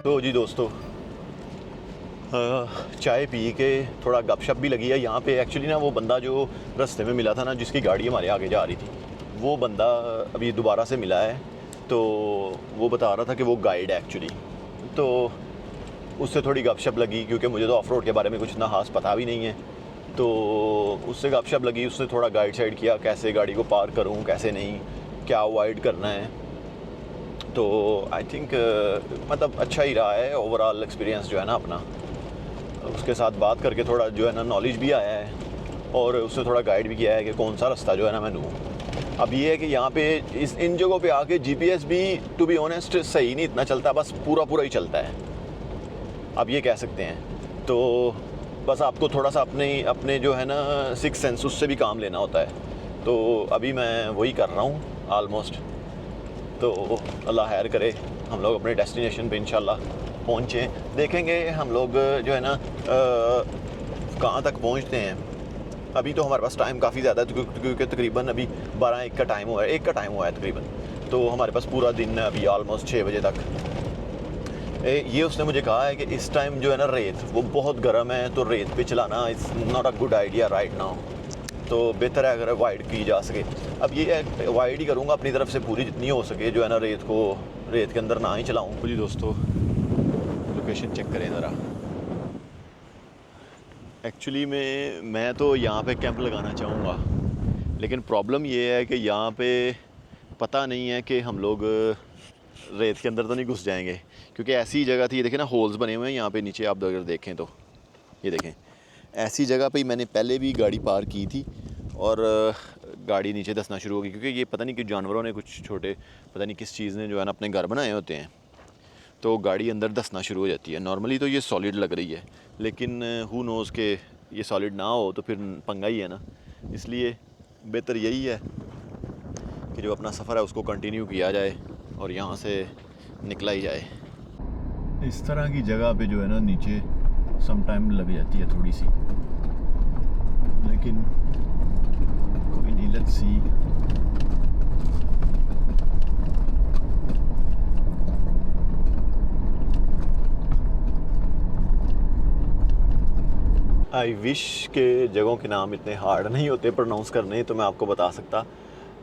तो जी दोस्तों, चाय पी के थोड़ा गपशप भी लगी है यहाँ पे। एक्चुअली ना वो बंदा जो रास्ते में मिला था ना, जिसकी गाड़ी हमारे आगे जा रही थी, वो बंदा अभी दोबारा से मिला है। तो वो बता रहा था कि वो गाइड है एक्चुअली। तो उससे थोड़ी गपशप लगी, क्योंकि मुझे तो ऑफ रोड के बारे में कुछ ना खास पता भी नहीं है। तो उससे गपशप लगी, उसने थोड़ा गाइड साइड किया, कैसे गाड़ी को पार करूँ, कैसे नहीं, क्या अवॉइड करना है। तो आई थिंक मतलब अच्छा ही रहा है ओवरऑल एक्सपीरियंस जो है ना अपना। उसके साथ बात करके थोड़ा जो है ना नॉलेज भी आया है, और उसने थोड़ा गाइड भी किया है कि कौन सा रास्ता जो है ना मैं लूँ। अब ये है कि यहाँ पे इन जगहों पे आके जीपीएस भी टू बी ऑनेस्ट सही नहीं इतना चलता, बस पूरा ही चलता है, अब ये कह सकते हैं। तो बस आपको थोड़ा सा अपने जो है ना सिक्स सेंस, उससे भी काम लेना होता है। तो अभी मैं वही कर रहा हूँ आलमोस्ट। तो अल्लाह खैर करे, हम लोग अपने डेस्टिनेशन पे इंशाल्लाह पहुँचे। देखेंगे हम लोग जो है ना कहाँ तक पहुँचते हैं। अभी तो हमारे पास टाइम काफ़ी ज़्यादा है, क्योंकि तकरीबन अभी 12-1 का टाइम हुआ है, 1 का टाइम हुआ है तकरीबन। तो हमारे पास पूरा दिन है अभी ऑलमोस्ट 6 बजे तक। ये उसने मुझे कहा है कि इस टाइम जो है ना रेत वो बहुत गर्म है, तो रेत पे चलाना is not a good idea right now. तो बेहतर है अगर अवॉइड की जा सके। अब ये अवॉइड ही करूँगा अपनी तरफ से, पूरी जितनी हो सके जो है ना रेत के अंदर ना ही चलाऊँ। जी दोस्तों, लोकेशन चेक करें ज़रा। एक्चुअली में मैं तो यहाँ पे कैंप लगाना चाहूँगा, लेकिन प्रॉब्लम ये है कि यहाँ पे पता नहीं है कि हम लोग रेत के अंदर तो नहीं घुस जाएंगे, क्योंकि ऐसी जगह थी। ये देखें ना, होल्स बने हुए हैं यहाँ पे नीचे, आप अगर देखें तो ये देखें, ऐसी जगह पे ही मैंने पहले भी गाड़ी पार की थी और गाड़ी नीचे धंसना शुरू हो गई, क्योंकि ये पता नहीं कि जानवरों ने, कुछ छोटे पता नहीं किस चीज़ ने जो है ना अपने घर बनाए होते हैं, तो गाड़ी अंदर धंसना शुरू हो जाती है। नॉर्मली तो ये सॉलिड लग रही है, लेकिन हु नोज़ के ये सॉलिड ना हो तो फिर पंगा ही है ना। इसलिए बेहतर यही है कि जो अपना सफ़र है उसको कंटिन्यू किया जाए और यहाँ से निकला ही जाए। इस तरह की जगह पे जो है ना नीचे सम टाइम लग जाती है थोड़ी सी, लेकिन कोई नहीं, लेट्स सी। आई विश के जगहों के नाम इतने हार्ड नहीं होते प्रोनाउंस करने, तो मैं आपको बता सकता।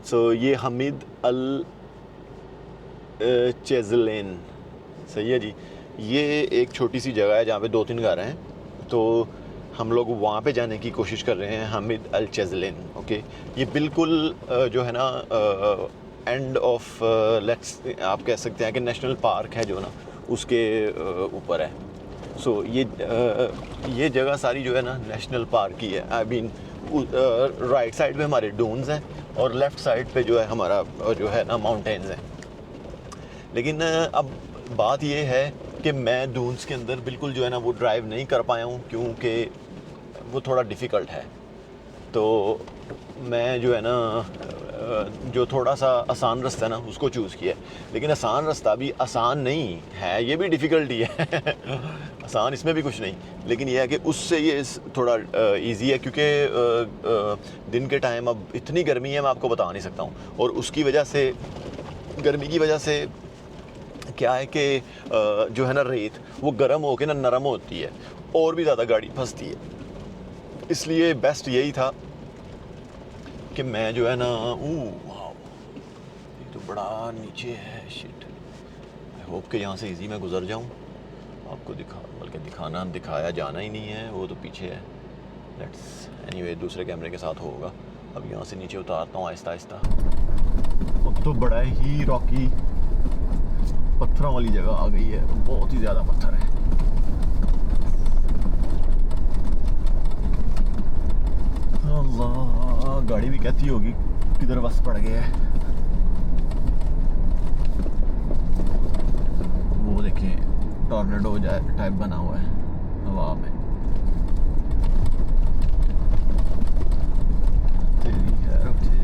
सो ये हमीद अल चेज़लेन, सही है जी। ये एक छोटी सी जगह है जहाँ पे 2-3 घर हैं, तो हम लोग वहाँ पे जाने की कोशिश कर रहे हैं, हमीद अल चेज़लेन। ओके, ये बिल्कुल जो है ना एंड ऑफ लेट्स आप कह सकते हैं कि नेशनल पार्क है जो ना उसके ऊपर है। सो ये जगह सारी जो है ना नेशनल पार्क की है। आई मीन राइट साइड पे हमारे डून्स हैं और लेफ़्ट साइड पे जो है हमारा जो है ना माउंटेन्स हैं। लेकिन अब बात ये है कि मैं डून्स के अंदर बिल्कुल जो है ना वो ड्राइव नहीं कर पाया हूँ, क्योंकि वो थोड़ा डिफ़िकल्ट है। तो मैं जो है ना जो थोड़ा सा आसान रास्ता है ना उसको चूज़ किया है। लेकिन आसान रास्ता भी आसान नहीं है, ये भी डिफ़िकल्ट ही है आसान इसमें भी कुछ नहीं, लेकिन ये है कि उससे ये थोड़ा इजी है, क्योंकि दिन के टाइम अब इतनी गर्मी है मैं आपको बता नहीं सकता हूँ। और उसकी वजह से, गर्मी की वजह से क्या है कि जो है ना रेत वो गर्म होकर ना नरम होती है और भी ज़्यादा गाड़ी फंसती है। इसलिए बेस्ट यही था कि मैं जो है ना ये तो बड़ा नीचे है, शिट। आई होप कि यहाँ से इजी मैं गुजर जाऊँ। आपको बल्कि दिखाया जाना ही नहीं है, वो तो पीछे है। लेट्स एनीवे दूसरे कैमरे के साथ होगा। अब यहाँ से नीचे उतारता हूँ आहिस्ता आहिस्ता। अब तो बड़ा ही रॉकी पत्थरों वाली जगह आ गई है, बहुत ही ज़्यादा पत्थर है। अल्लाह, गाड़ी भी कहती होगी किधर बस पड़ गया है। वो देखें, टॉर्नेडो टाइप बना हुआ है हवा में। तेरी खैर होती है।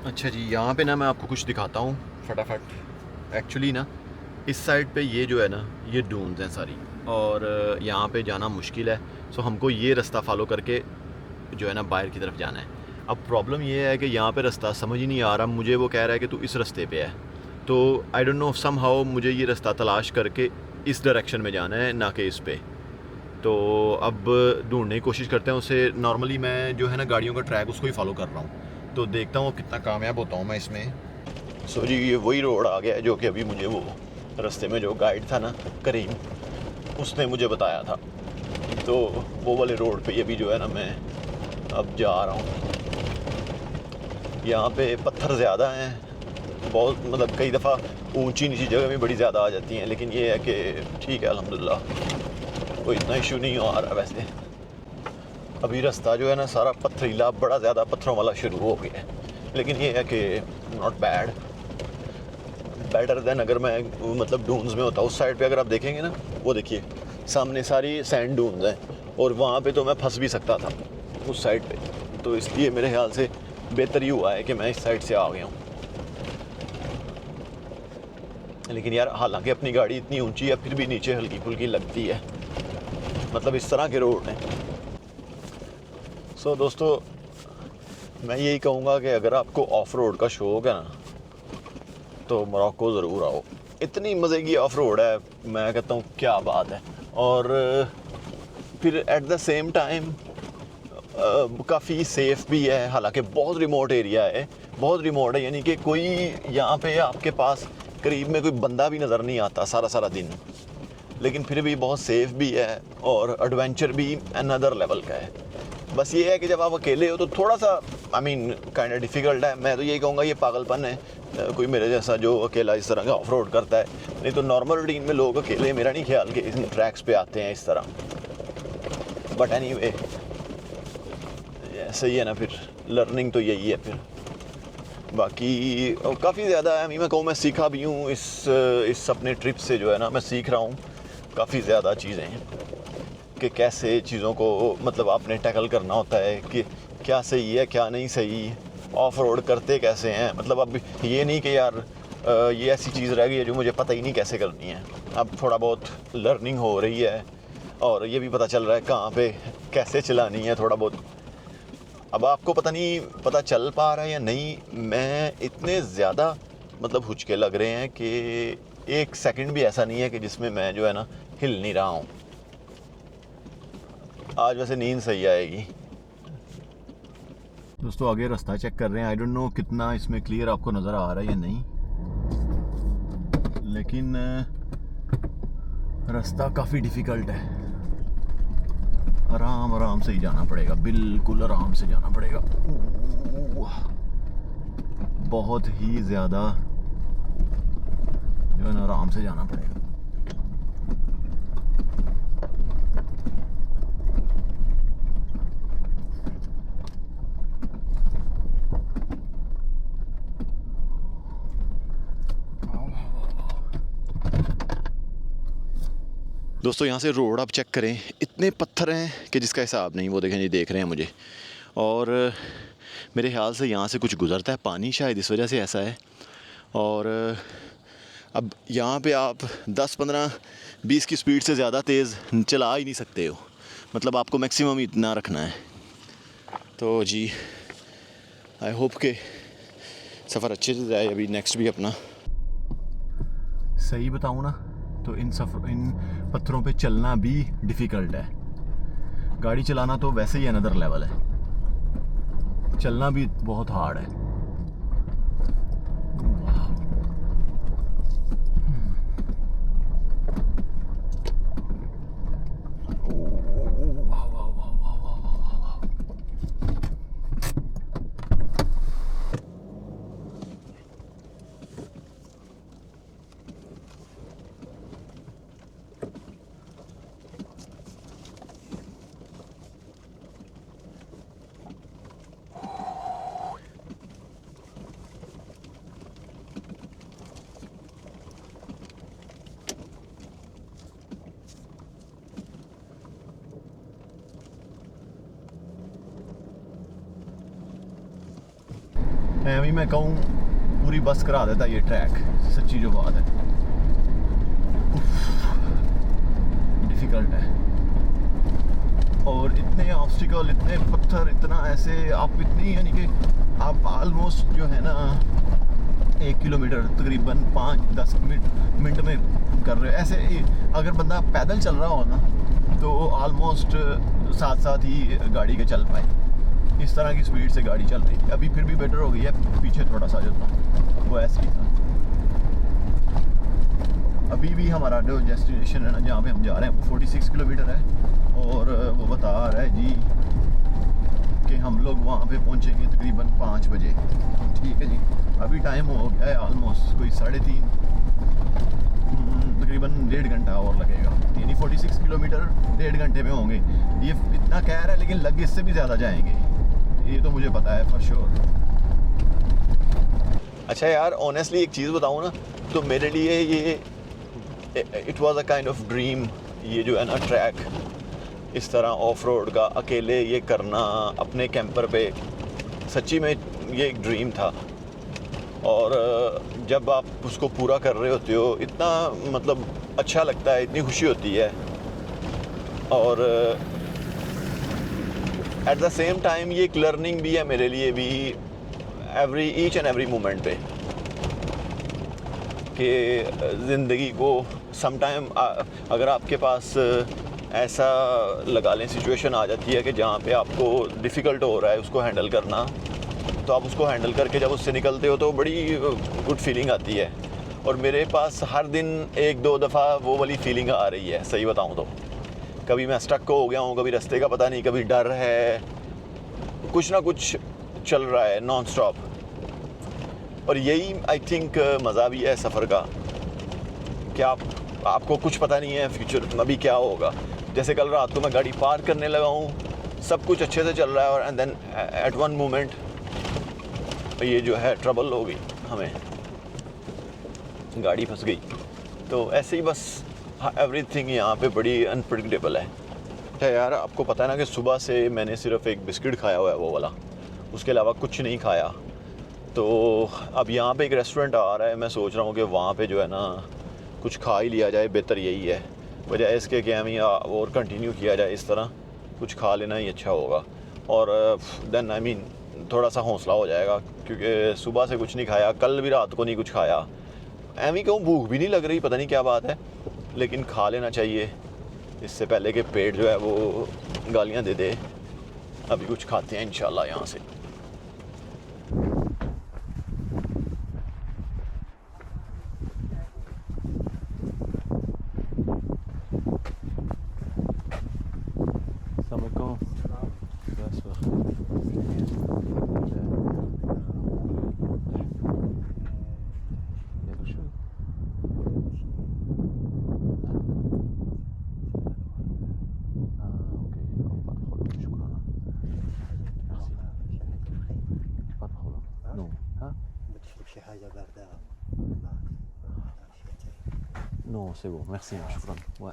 अच्छा जी, यहाँ पे ना मैं आपको कुछ दिखाता हूँ फटाफट। एक्चुअली ना इस साइड पे ये जो है ना ये डून्स हैं सारी, और यहाँ पे जाना मुश्किल है। सो हमको ये रास्ता फॉलो करके जो है ना बाहर की तरफ जाना है। अब प्रॉब्लम ये है कि यहाँ पे रास्ता समझ ही नहीं आ रहा। मुझे वो कह रहा है कि तू इस रास्ते पे है, तो I don't know somehow मुझे ये रास्ता तलाश करके इस डायरेक्शन में जाना है, ना कि इस पे। तो अब ढूंढने की कोशिश करते हैं उसे। नॉर्मली मैं जो है ना गाड़ियों का ट्रैक उसको ही फॉलो कर रहा हूँ, तो देखता हूँ कितना कामयाब होता हूँ मैं इसमें। सो जी ये वही रोड आ गया है जो कि अभी मुझे वो रास्ते में जो गाइड था ना करीम, उसने मुझे बताया था। तो वो वाले रोड पे अभी जो है ना मैं अब जा रहा हूँ। यहाँ पे पत्थर ज़्यादा हैं बहुत, मतलब कई दफ़ा ऊंची नीची जगह भी बड़ी ज़्यादा आ जाती हैं, लेकिन ये है कि ठीक है अल्हम्दुलिल्लाह, कोई इतना इशू नहीं आ रहा। वैसे अभी रास्ता जो है ना सारा पथरीला, बड़ा ज़्यादा पत्थरों वाला शुरू हो गया है, लेकिन ये है कि नॉट बैड, बेटर देन अगर मैं मतलब डून्स में होता। उस साइड पे अगर आप देखेंगे ना, वो देखिए सामने सारी सैंड डून्स हैं, और वहाँ पे तो मैं फंस भी सकता था उस साइड पे। तो इसलिए मेरे ख्याल से बेहतर ही हुआ है कि मैं इस साइड से आ गया हूँ। लेकिन यार हालांकि अपनी गाड़ी इतनी ऊंची है, फिर भी नीचे हल्की फुल्की लगती है, मतलब इस तरह के रोड हैं। सो दोस्तों मैं यही कहूँगा कि अगर आपको ऑफ रोड का शौक है ना, तो मोरक्को ज़रूर आओ। इतनी मज़े की ऑफ रोड है, मैं कहता हूँ क्या बात है। और फिर एट द सेम टाइम काफ़ी सेफ़ भी है। हालांकि बहुत रिमोट एरिया है, बहुत रिमोट है, यानी कि कोई यहाँ पे आपके पास करीब में कोई बंदा भी नज़र नहीं आता सारा दिन, लेकिन फिर भी बहुत सेफ़ भी है और एडवेंचर भी अनदर लेवल का है। बस ये है कि जब आप अकेले हो तो थोड़ा सा I mean kind of difficult है। मैं तो यही कहूँगा ये पागलपन है कोई मेरे जैसा जो अकेला इस तरह का ऑफ रोड करता है, नहीं तो नॉर्मल रूटीन में लोग अकेले मेरा नहीं ख्याल कि इन ट्रैक्स पे आते हैं इस तरह। बट एनीवे सही है ना, फिर लर्निंग तो यही है। फिर बाकी काफ़ी ज़्यादा है, मैं कहूँ मैं सीखा भी हूँ इस अपने ट्रिप से, जो है ना मैं सीख रहा हूँ काफ़ी ज़्यादा चीज़ें कि कैसे चीज़ों को मतलब आपने टैकल करना होता है, कि क्या सही है क्या नहीं सही, ऑफ रोड करते कैसे हैं। मतलब अब ये नहीं कि यार ये ऐसी चीज़ रह गई है जो मुझे पता ही नहीं कैसे करनी है। अब थोड़ा बहुत लर्निंग हो रही है और ये भी पता चल रहा है कहाँ पे कैसे चलानी है थोड़ा बहुत। अब आपको पता चल पा रहा है या नहीं, मैं इतने ज़्यादा मतलब हुचके लग रहे हैं कि एक सेकंड भी ऐसा नहीं है कि जिसमें मैं जो है ना हिल नहीं रहा हूँ। आज वैसे नींद सही आएगी। दोस्तों आगे रास्ता चेक कर रहे हैं, आई डोंट नो कितना इसमें क्लियर आपको नज़र आ रहा है या नहीं, लेकिन रास्ता काफ़ी डिफ़िकल्ट है। आराम से ही जाना पड़ेगा, बिल्कुल आराम से जाना पड़ेगा, बहुत ही ज़्यादा जो है ना आराम से जाना पड़ेगा। दोस्तों यहाँ से रोड आप चेक करें, इतने पत्थर हैं कि जिसका हिसाब नहीं। वो देखें, ये देख रहे हैं मुझे, और मेरे ख्याल से यहाँ से कुछ गुज़रता है पानी, शायद इस वजह से ऐसा है। और अब यहाँ पे आप 10-15-20 की स्पीड से ज़्यादा तेज़ चला ही नहीं सकते हो, मतलब आपको मैक्सिमम इतना रखना है। तो जी आई होप के सफ़र अच्छे से जाए। अभी नेक्स्ट भी अपना सही बताऊँ ना तो इन पत्थरों पे चलना भी डिफ़िकल्ट है। गाड़ी चलाना तो वैसे ही अनदर लेवल है, चलना भी बहुत हार्ड है। अभी मैं कहूँ पूरी बस करा देता ये ट्रैक, सच्ची जो बात है। डिफ़िकल्ट है, और इतने ऑब्स्टिकल, इतने पत्थर, इतना ऐसे आप इतनी, यानी कि आप आलमोस्ट जो है ना 1 किलोमीटर तकरीबन 5-10 मिनट में कर रहे हो। ऐसे अगर बंदा पैदल चल रहा हो ना तो ऑलमोस्ट साथ साथ ही गाड़ी के चल पाए, इस तरह की स्पीड से गाड़ी चल रही थी। अभी फिर भी बेटर हो गई है, पीछे थोड़ा सा जो था वो ऐसे ही था। अभी भी हमारा जो डेस्टिनेशन है ना, जहाँ पे हम जा रहे हैं, वो 46 किलोमीटर है, और वो बता रहा है जी कि हम लोग वहाँ पे पहुँचेंगे तकरीबन 5 बजे। ठीक है जी, अभी टाइम हो गया है ऑलमोस्ट कोई 3:30, तकरीबन 1.5 घंटा और लगेगा, यानी 46 किलोमीटर 1.5 घंटे में होंगे। ये इतना कह रहा है, लेकिन लग इससे भी ज़्यादा जाएंगे, ये तो मुझे पता है फॉर श्योर। अच्छा यार, ऑनेस्टली एक चीज़ बताऊँ ना, तो मेरे लिए ये it was a kind of dream, ये जो है ना ट्रैक इस तरह ऑफ रोड का अकेले ये करना अपने कैंपर पे, सच्ची में ये एक ड्रीम था। और जब आप उसको पूरा कर रहे होते हो, इतना मतलब अच्छा लगता है, इतनी खुशी होती है, और एट द सेम टाइम ये एक लर्निंग भी है मेरे लिए भी, ईच एंड एवरी मोमेंट पे, कि ज़िंदगी को समटाइम अगर आपके पास ऐसा लगा लें सिचुएशन आ जाती है कि जहाँ पे आपको डिफ़िकल्ट हो रहा है उसको हैंडल करना, तो आप उसको हैंडल करके जब उससे निकलते हो तो बड़ी गुड फीलिंग आती है। और मेरे पास हर दिन 1-2 दफ़ा वो वाली फीलिंग आ रही है, सही बताऊँ तो। कभी मैं स्टक हो गया हूँ, कभी रास्ते का पता नहीं, कभी डर है, कुछ ना कुछ चल रहा है नॉन स्टॉप। और यही आई थिंक मज़ा भी है सफ़र का, कि आपको कुछ पता नहीं है फ्यूचर अभी क्या होगा। जैसे कल रात को मैं गाड़ी पार्क करने लगा हूँ, सब कुछ अच्छे से चल रहा है, और and then at one moment ये जो है ट्रबल हो गई, हमें गाड़ी फंस गई। तो ऐसे ही बस एवरीथिंग यहाँ पे बड़ी अनप्रेडिक्टेबल है। अच्छा यार, आपको पता है ना कि सुबह से मैंने सिर्फ एक बिस्किट खाया हुआ है, वो वाला, उसके अलावा कुछ नहीं खाया। तो अब यहाँ पे एक रेस्टोरेंट आ रहा है, मैं सोच रहा हूँ कि वहाँ पे जो है ना कुछ खा ही लिया जाए, बेहतर यही है, बजाय इसके कि हम और कंटिन्यू किया जाए इस तरह, कुछ खा लेना ही अच्छा होगा। और देन आई मीन थोड़ा सा हौसला हो जाएगा, क्योंकि सुबह से कुछ नहीं खाया, कल भी रात को नहीं कुछ खाया, एवं कहूँ भूख भी नहीं लग रही, पता नहीं क्या बात है, लेकिन खा लेना चाहिए इससे पहले कि पेट जो है वो गालियाँ दे दे। अभी कुछ खाते हैं इंशाल्लाह यहाँ से। Non, c'est bon, merci, shukran. Ouais.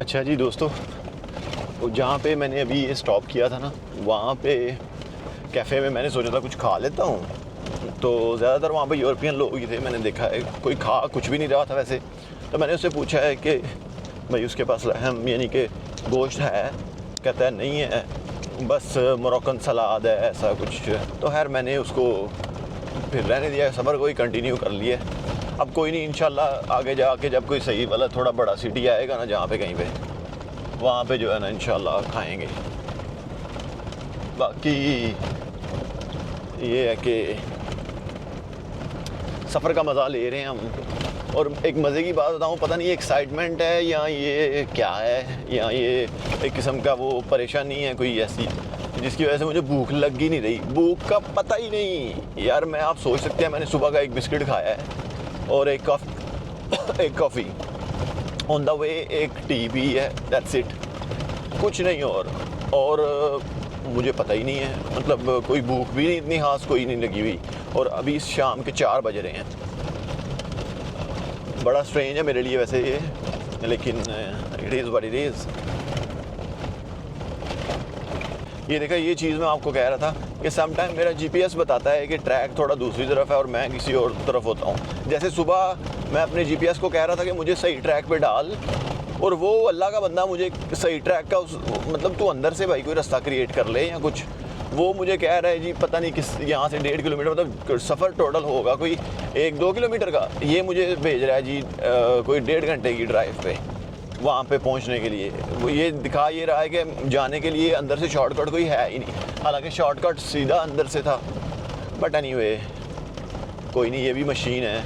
अच्छा जी दोस्तों, जहाँ पे मैंने अभी ये स्टॉप किया था ना, वहाँ पे कैफ़े में मैंने सोचा था कुछ खा लेता हूँ, तो ज़्यादातर वहाँ पे यूरोपियन लोग ही थे, मैंने देखा है, कोई खा कुछ भी नहीं रहा था वैसे। तो मैंने उससे पूछा है कि भाई उसके पास लहम यानी कि गोश्त है, कहता है नहीं है, बस मोरक्कन सलाद है, ऐसा कुछ। तो खैर मैंने उसको फिर रहने दिया, सफ़र को ही कंटिन्यू कर लिया। अब कोई नहीं, इंशाल्लाह आगे जाके जब कोई सही वाला थोड़ा बड़ा सिटी आएगा ना, जहाँ पे कहीं पे, वहाँ पे जो है ना इंशाल्लाह खाएंगे। बाकी ये है कि सफ़र का मज़ा ले रहे हैं हम। और एक मज़े की बात बताऊँ, पता नहीं एक्साइटमेंट है या ये क्या है, या ये एक किस्म का वो परेशानी है कोई ऐसी, जिसकी वजह से मुझे भूख लग ही नहीं रही। भूख का पता ही नहीं यार। मैं, आप सोच सकते हैं, मैंने सुबह का एक बिस्किट खाया है और एक कॉफ़ी, ऑन द वे एक टी भी है, दैट्स इट, कुछ नहीं। और मुझे पता ही नहीं है, मतलब कोई भूख भी नहीं इतनी खास कोई नहीं लगी हुई। और अभी शाम के 4 बज रहे हैं। बड़ा स्ट्रेंज है मेरे लिए वैसे ये, लेकिन it is what it is. ये देखा, ये चीज़ मैं आपको कह रहा था कि सम टाइम मेरा जीपीएस बताता है कि ट्रैक थोड़ा दूसरी तरफ है और मैं किसी और तरफ होता हूँ। जैसे सुबह मैं अपने जीपीएस को कह रहा था कि मुझे सही ट्रैक पे डाल, और वो अल्लाह का बंदा मुझे सही ट्रैक का मतलब तू अंदर से भाई कोई रास्ता क्रिएट कर ले या कुछ, वो मुझे कह रहा है जी पता नहीं किस यहाँ से 1.5 किलोमीटर मतलब सफ़र टोटल होगा कोई 1-2 किलोमीटर का, ये मुझे भेज रहा है जी कोई 1.5 घंटे की ड्राइव पे वहाँ पे पहुँचने के लिए। वो ये दिखा ये रहा है कि जाने के लिए अंदर से शॉर्टकट कोई है ही नहीं, हालांकि शॉर्टकट सीधा अंदर से था। बट एनीवे कोई नहीं, ये भी मशीन है,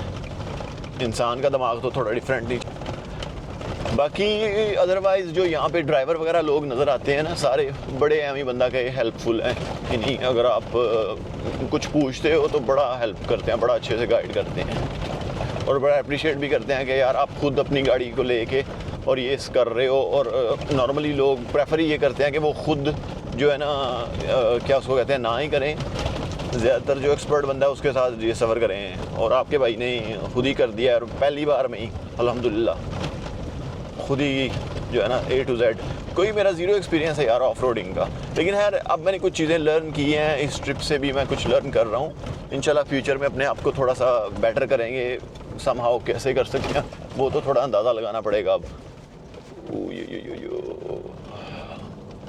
इंसान का दिमाग तो थोड़ा डिफरेंटली। बाकी अदरवाइज़ जो यहाँ पे ड्राइवर वगैरह लोग नज़र आते हैं ना, सारे बड़े एम ही बंदा के हेल्पफुल हैं कि नहीं, अगर आप कुछ पूछते हो तो बड़ा हेल्प करते हैं, बड़ा अच्छे से गाइड करते हैं और बड़ा अप्रिशिएट भी करते हैं कि यार आप खुद अपनी गाड़ी को लेके और ये कर रहे हो। और नॉर्मली लोग प्रेफर ये करते हैं कि वो खुद जो है ना क्या उसको कहते हैं ना ही करें, ज़्यादातर जो एक्सपर्ट बंदा है उसके साथ ये सफ़र करें, और आपके भाई ने खुद ही कर दिया और पहली बार में ही अल्हम्दुलिल्लाह खुद ही जो है ना A to Z। कोई मेरा ज़ीरो एक्सपीरियंस है यार ऑफ रोडिंग का, लेकिन यार अब मैंने कुछ चीज़ें लर्न की हैं, इस ट्रिप से भी मैं कुछ लर्न कर रहा हूँ। इंशाल्लाह फ्यूचर में अपने आप को थोड़ा सा बेटर करेंगे, समहाउ कैसे कर सकते हैं वो तो थोड़ा अंदाज़ा लगाना पड़ेगा अब।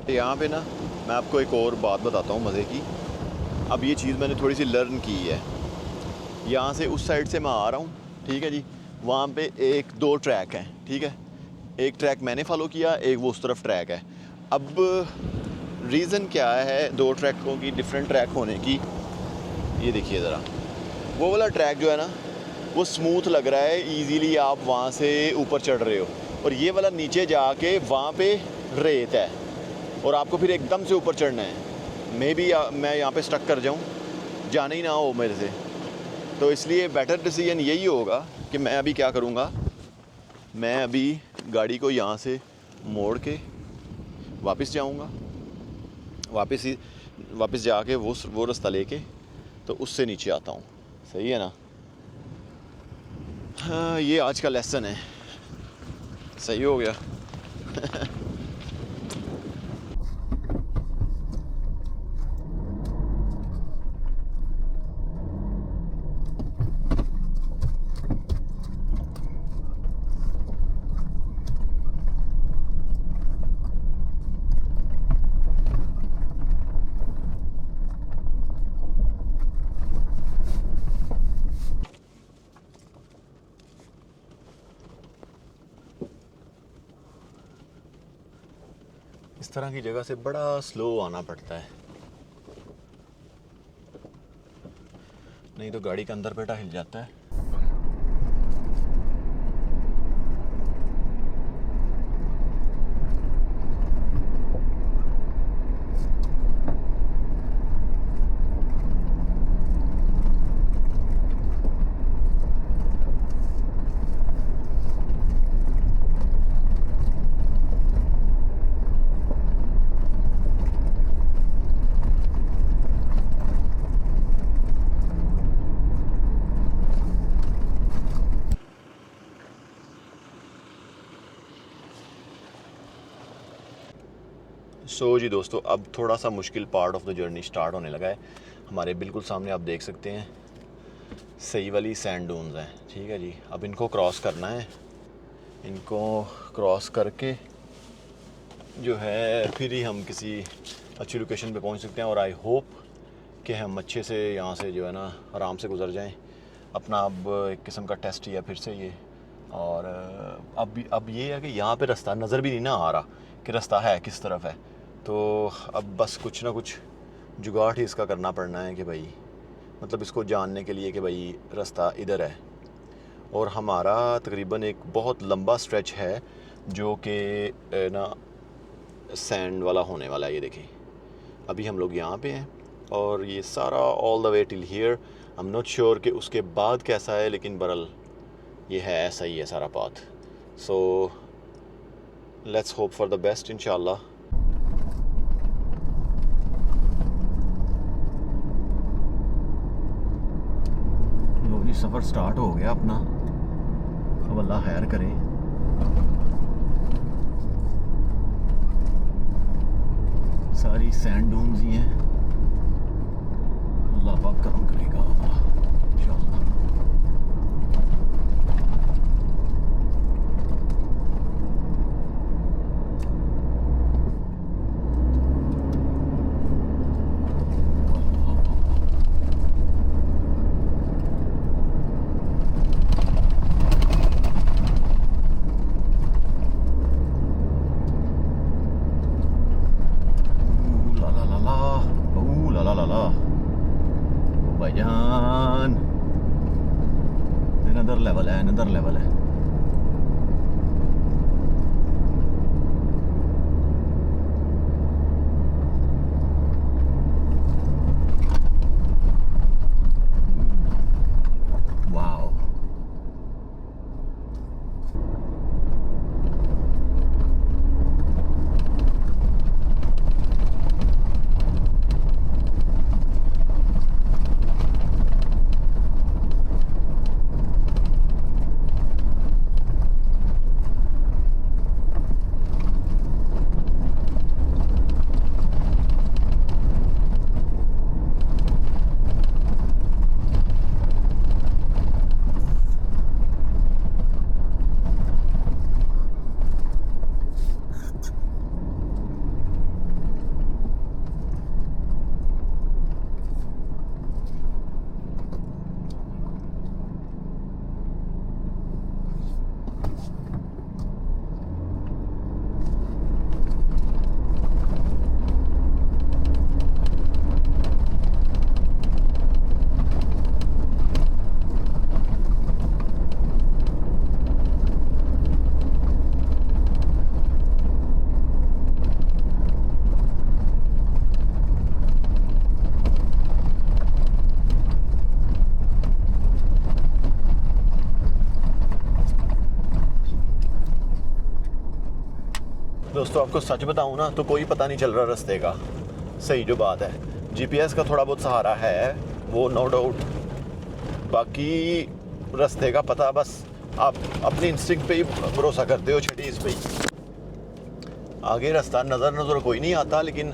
यहाँ पे ना मैं आपको एक और बात बताता हूँ मज़े की। अब ये चीज़ मैंने थोड़ी सी लर्न की है, यहाँ से उस साइड से मैं आ रहा हूँ, ठीक है जी, वहाँ पे 1-2 ट्रैक हैं, ठीक है, एक ट्रैक मैंने फॉलो किया, एक वो उस तरफ ट्रैक है। अब रीज़न क्या है 2 ट्रैकों की डिफरेंट ट्रैक होने की, ये देखिए ज़रा, वो वाला ट्रैक जो है ना वो स्मूथ लग रहा है, इजीली आप वहाँ से ऊपर चढ़ रहे हो, और ये वाला नीचे जाके वहाँ पे रेत है और आपको फिर एकदम से ऊपर चढ़ना है। मैं यहाँ पे स्टक कर जाऊँ, जाना ही ना हो मेरे से, तो इसलिए बेटर डिसीजन यही होगा कि मैं अभी क्या करूँगा, मैं अभी गाड़ी को यहाँ से मोड़ के वापस जाऊँगा, वापस जाके वो रास्ता लेके तो उससे नीचे आता हूँ। सही है ना? हाँ, ये आज का लेसन है। सही हो गया। इस तरह की जगह से बड़ा स्लो आना पड़ता है, नहीं तो गाड़ी का अंदर पेटा हिल जाता है। जी दोस्तों, अब थोड़ा सा मुश्किल part of the journey start होने लगा है। हमारे बिल्कुल सामने आप देख सकते हैं सही वाली सैंड डून्स हैं, ठीक है जी। अब इनको क्रॉस करना है, इनको क्रॉस करके जो है फिर ही हम किसी अच्छी लोकेशन पे पहुंच सकते हैं, और आई होप कि हम अच्छे से यहाँ से जो है ना आराम से गुजर जाएं। अपना अब एक किस्म का टेस्ट ही है फिर से ये। और अब ये है कि यहाँ पे रास्ता नज़र भी नहीं ना आ रहा कि रास्ता है किस तरफ है, तो अब बस कुछ ना कुछ जुगाड़ ही इसका करना पड़ना है कि भाई मतलब इसको जानने के लिए कि भाई रास्ता इधर है। और हमारा तकरीबन एक बहुत लंबा स्ट्रेच है जो कि ना सैंड वाला होने वाला है। ये देखिए अभी हम लोग यहाँ पे हैं और ये सारा all the way till here. I am not sure कि उसके बाद कैसा है, लेकिन बरल ये है, ऐसा ही है सारा path. So let's hope for the best इंशाल्लाह। सफ़र स्टार्ट हो गया अपना, अब अल्लाह खैर करे। सारी सैंड डून्स ही हैं, अल्लाह पाक करम करेगा इंशाल्लाह। भाईजान अनदर लेवल है, अनदर लेवल है। वाओ दोस्तों, आपको सच बताऊं ना तो कोई पता नहीं चल रहा रास्ते का। सही जो बात है, जीपीएस का थोड़ा बहुत सहारा है वो नो डाउट, बाकी रास्ते का पता बस आप अपनी इंस्टिंक्ट पे ही भरोसा करते हो, छठी इस पे ही। आगे रास्ता नज़र कोई नहीं आता, लेकिन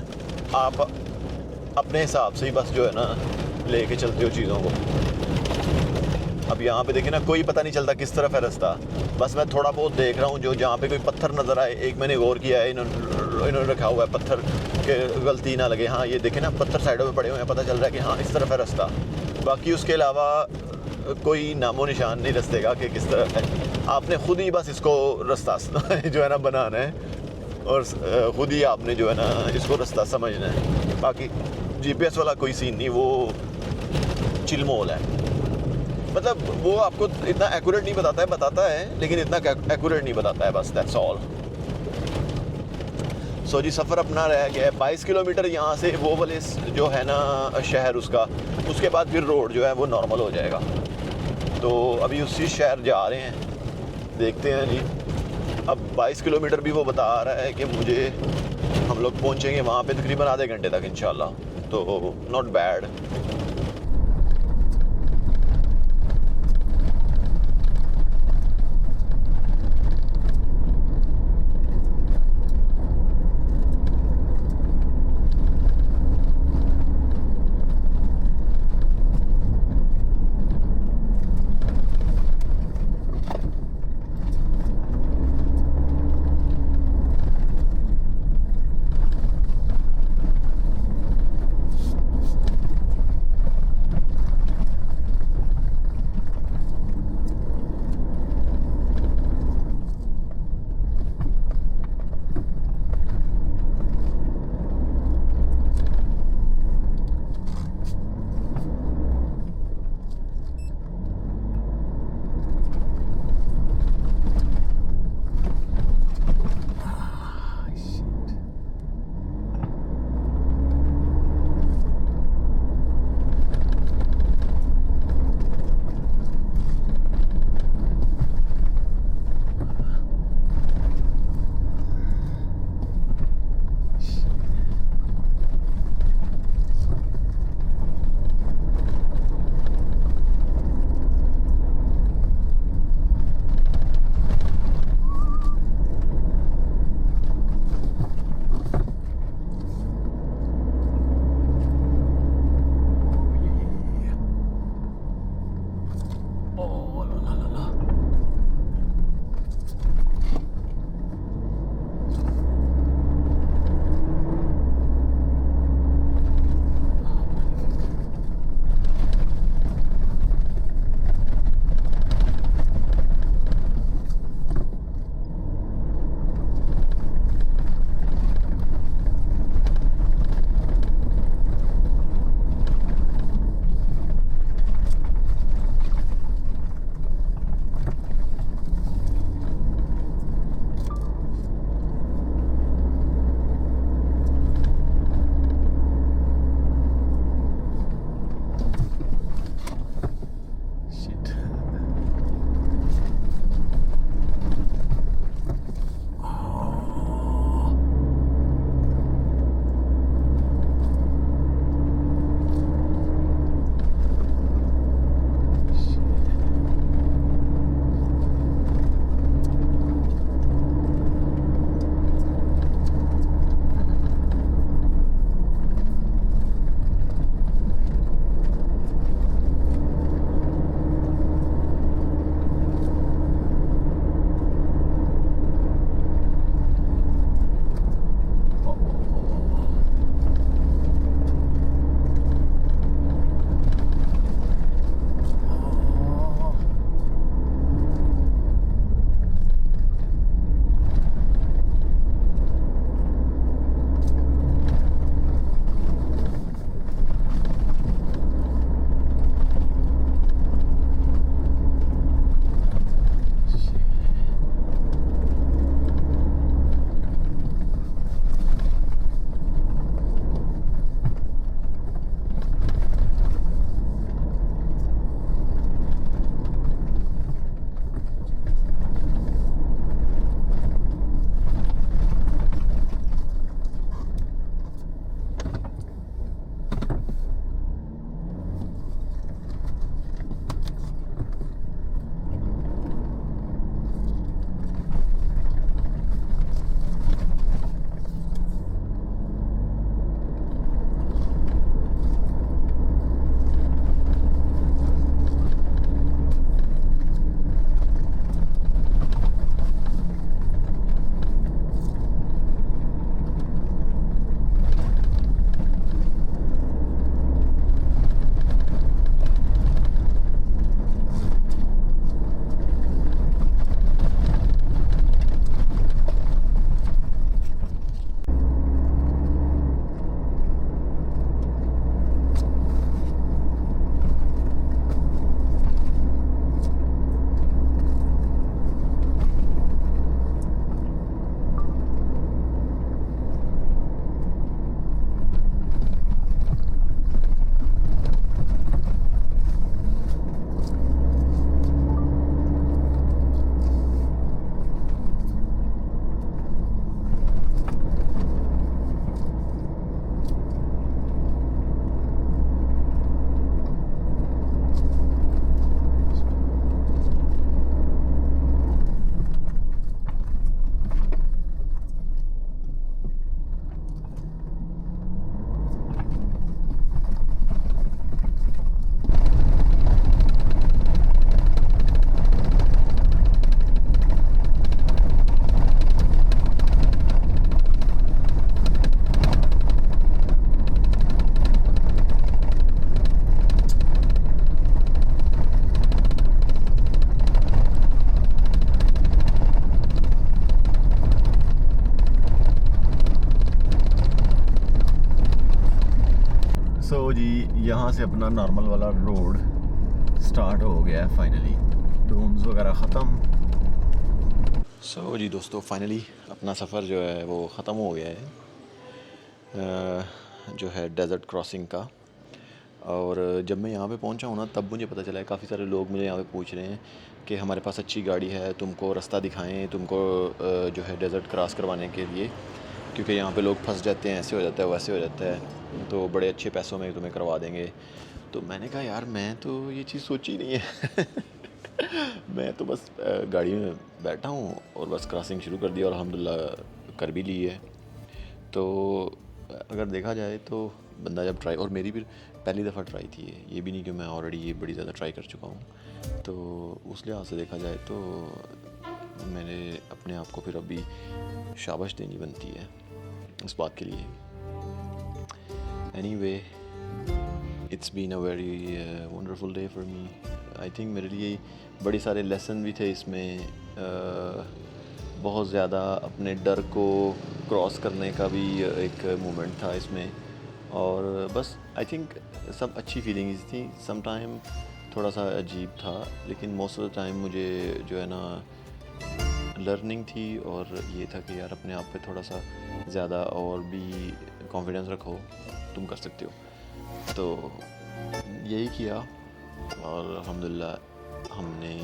आप अपने हिसाब से ही बस जो है ना लेके चलते हो चीज़ों को। अब यहाँ पे देखिए ना, कोई पता नहीं चलता किस तरफ है रास्ता। बस मैं थोड़ा बहुत देख रहा हूँ, जो जहाँ पे कोई पत्थर नज़र आए। एक मैंने गौर किया है, इन्होंने रखा हुआ है पत्थर के गलती ना लगे। हाँ, ये देखें ना, पत्थर साइडों पे पड़े हुए हैं, पता चल रहा है कि हाँ इस तरफ है रास्ता। बाकी उसके अलावा कोई नामो निशान नहीं रास्ते का कि किस तरफ है। आपने खुद ही बस इसको रास्ता जो है ना बनाना है, और ख़ुद ही आपने जो है ना इसको रास्ता समझना है। बाकी जीपीएस वाला कोई सीन नहीं, वो चिलमोल है। मतलब वो आपको इतना एक्यूरेट नहीं बताता है लेकिन इतना एक्यूरेट नहीं बताता है, बस दैट्स ऑल। सो जी, सफ़र अपना रह गया है 22 किलोमीटर यहाँ से वो वाले जो है ना शहर उसका। उसके बाद फिर रोड जो है वो नॉर्मल हो जाएगा। तो अभी उसी शहर जा रहे हैं, देखते हैं जी। अब 22 किलोमीटर भी वो बता रहा है कि मुझे हम लोग पहुँचेंगे वहाँ पे तकरीबन आधे घंटे तक इंशाल्लाह, तो नॉट बैड। ओ ला ला ला ला। सो जी यहाँ से अपना नॉर्मल वाला रोड स्टार्ट हो गया है फाइनली, डोम्स वगैरह ख़त्म। सो जी दोस्तों, फाइनली अपना सफ़र जो है वो ख़त्म हो गया है जो है डेज़र्ट क्रॉसिंग का। और जब मैं यहाँ पे पहुँचा हूँ ना, तब मुझे पता चला है, काफ़ी सारे लोग मुझे यहाँ पे पूछ रहे हैं कि हमारे पास अच्छी गाड़ी है, तुमको रास्ता दिखाएं, तुमको जो है डेज़र्ट क्रॉस करवाने के लिए, क्योंकि यहाँ पे लोग फंस जाते हैं, ऐसे हो जाता है वैसे हो जाता है, तो बड़े अच्छे पैसों में तुम्हें करवा देंगे। तो मैंने कहा यार मैं तो ये चीज़ सोची नहीं है मैं तो बस गाड़ी में बैठा हूँ और बस क्रॉसिंग शुरू कर दिया और अल्हम्दुलिल्लाह कर भी ली है। तो अगर देखा जाए तो बंदा जब ट्राई, और मेरी भी पहली दफ़ा ट्राई थी ये भी नहीं कि मैं ऑलरेडी ये बड़ी ज़्यादा ट्राई कर चुका हूँ। तो उस लिहाज से देखा जाए तो मैंने अपने आप को फिर अभी शाबाश देनी बनती है इस बात के लिए। Anyway, it's been a very wonderful day for me. I think मेरे लिए बड़े सारे लेसन भी थे इसमें। बहुत ज़्यादा अपने डर को क्रॉस करने का भी एक मोमेंट था इसमें। और बस आई थिंक सब अच्छी फीलिंग्स थी। सम टाइम थोड़ा सा अजीब था, लेकिन मोस्ट ऑफ द टाइम मुझे जो है ना लर्निंग थी। और ये था कि यार अपने आप पे थोड़ा सा ज़्यादा और भी कॉन्फिडेंस रखो, तुम कर सकते हो। तो यही किया और अल्हम्दुलिल्लाह हमने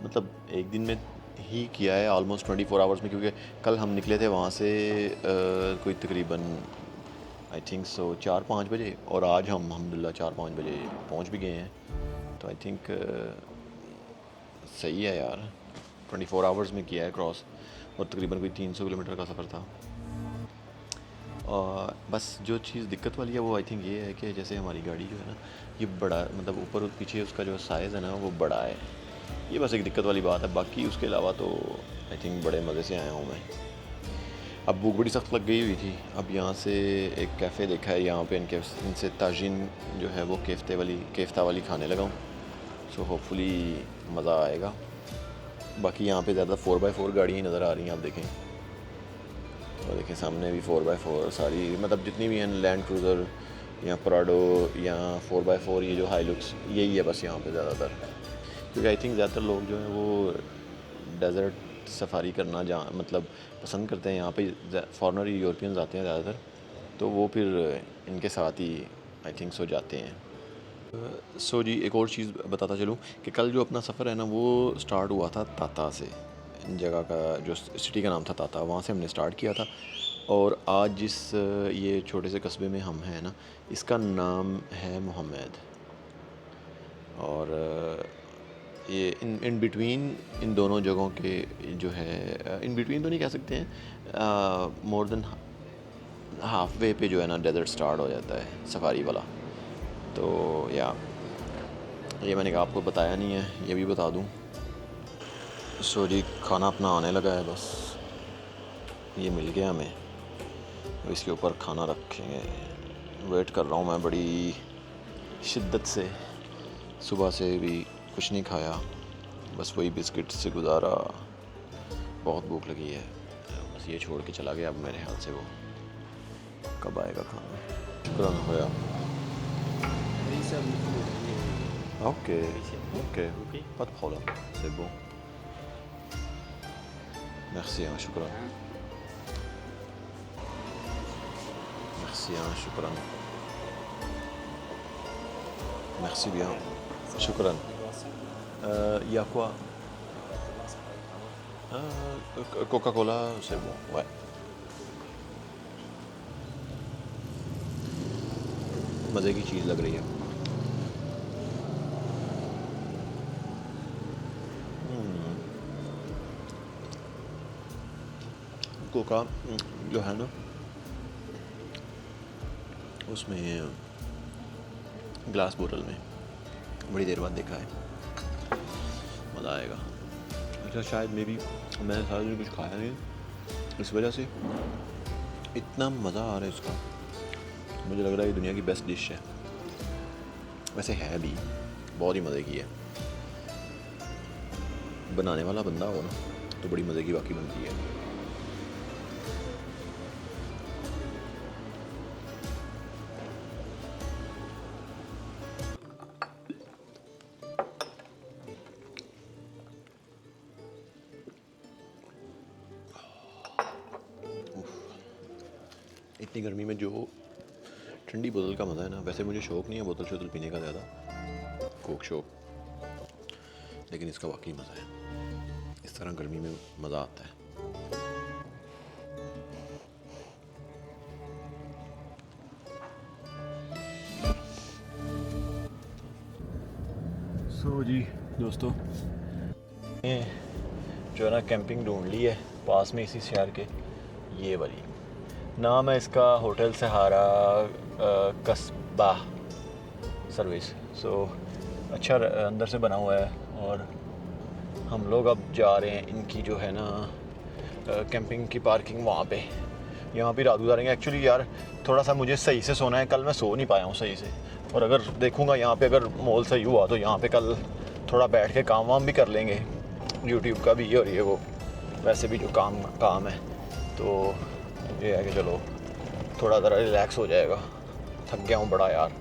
मतलब एक दिन में ही किया है, ऑलमोस्ट 24 आवर्स में, क्योंकि कल हम निकले थे वहाँ से कोई तकरीबन आई थिंक सो 4-5 बजे, और आज हम अल्हम्दुलिल्लाह 4-5 बजे पहुँच भी गए हैं। तो आई थिंक सही है यार, 24 आवर्स में किया है क्रॉस, और तकरीबन कोई 300 किलोमीटर का सफ़र था। और बस जो चीज़ दिक्कत वाली है वो आई थिंक ये है कि जैसे हमारी गाड़ी जो है ना, ये बड़ा मतलब ऊपर और पीछे उसका जो साइज़ है ना वो बड़ा है। ये बस एक दिक्कत वाली बात है, बाकी उसके अलावा तो आई थिंक बड़े मज़े से आया हूँ मैं। अब भूख बड़ी सख्त लग गई हुई थी। अब यहाँ से एक कैफ़े देखा है, यहाँ पे इनसे ताजीन जो है वो केफ्ता वाली खाने लगा हूँ। सो होपफुली मज़ा आएगा। बाकी यहाँ पे ज़्यादा 4x4 गाड़ियाँ नज़र आ रही हैं, आप देखें। और देखें सामने भी 4x4 सारी, मतलब जितनी भी हैं लैंड क्रूज़र या प्राडो या 4x4, ये जो हाईलुक्स, यही है बस यहाँ पे ज़्यादातर। क्योंकि आई थिंक ज़्यादातर लोग जो हैं वो डेज़र्ट सफारी करना मतलब पसंद करते हैं। यहाँ पे फॉरेनर यूरोपियंस आते हैं ज़्यादातर, तो वो फिर इनके साथ ही आई थिंक सो जाते हैं। सो जी, एक और चीज़ बताता चलूँ कि कल जो अपना सफ़र है ना वो स्टार्ट हुआ था ताता से। जगह का जो सिटी का नाम था ताता, वहाँ से हमने स्टार्ट किया था। और आज जिस ये छोटे से कस्बे में हम हैं ना, इसका नाम है मोहम्मद। और ये इन बिटवीन इन दोनों जगहों के जो है, इन बिटवीन तो नहीं कह सकते हैं, मोर देन हाफ वे पे जो है ना डेजर्ट स्टार्ट हो जाता है सफारी वाला। तो या ये मैंने कहा आपको बताया नहीं है, ये भी बता दूं। सो जी, खाना अपना आने लगा है, बस ये मिल गया हमें, इसके ऊपर खाना रखेंगे। वेट कर रहा हूँ मैं बड़ी शिद्दत से, सुबह से भी कुछ नहीं खाया, बस वही बिस्किट से गुजारा। बहुत भूख लगी है, बस ये छोड़ के चला गया। अब मेरे ख्याल से वो कब आएगा खाना। शुक्र होया। Ok, ok, pas de problème, c'est bon. Merci, hein, shukran. Merci, hein, shukran. Merci bien, shukran. Il y a quoi? Coca-Cola, c'est bon, ouais. मज़े की चीज़ लग रही है। कोका जो है ना, उसमें ग्लास बोतल में बड़ी देर बाद देखा है, मज़ा आएगा। अच्छा, शायद मे भी मैंने सारा दिन कुछ खाया नहीं, इस वजह से इतना मज़ा आ रहा है इसका। मुझे लग रहा है ये दुनिया की बेस्ट डिश है। वैसे है भी, बहुत ही मज़े की है। बनाने वाला बंदा हो ना तो बड़ी मज़े की बाकी बनती है। इतनी गर्मी में जो ठंडी बोतल का मज़ा है ना, वैसे मुझे शौक़ नहीं है बोतल शोतल पीने का ज़्यादा, कोक शोक, लेकिन इसका वाकई मज़ा है। इस तरह गर्मी में मज़ा आता है। सो जी दोस्तों, जो है ना कैंपिंग ढूंढ ली है पास में इसी शहर के, ये वाली नाम है इसका, होटल सहारा कस्बा सर्विस। सो अच्छा अंदर से बना हुआ है। और हम लोग अब जा रहे हैं इनकी जो है ना कैंपिंग की पार्किंग वहाँ पे, यहाँ भी रात गुजारेंगे। एक्चुअली यार थोड़ा सा मुझे सही से सोना है, कल मैं सो नहीं पाया हूँ सही से। और अगर देखूँगा यहाँ पे अगर माहौल सही हुआ तो यहाँ पे कल थोड़ा बैठ के काम वाम भी कर लेंगे, यूट्यूब का भी और ये वो वैसे भी जो काम है। तो ये है कि चलो थोड़ा ज़रा रिलैक्स हो जाएगा। थक गया हूँ बड़ा यार।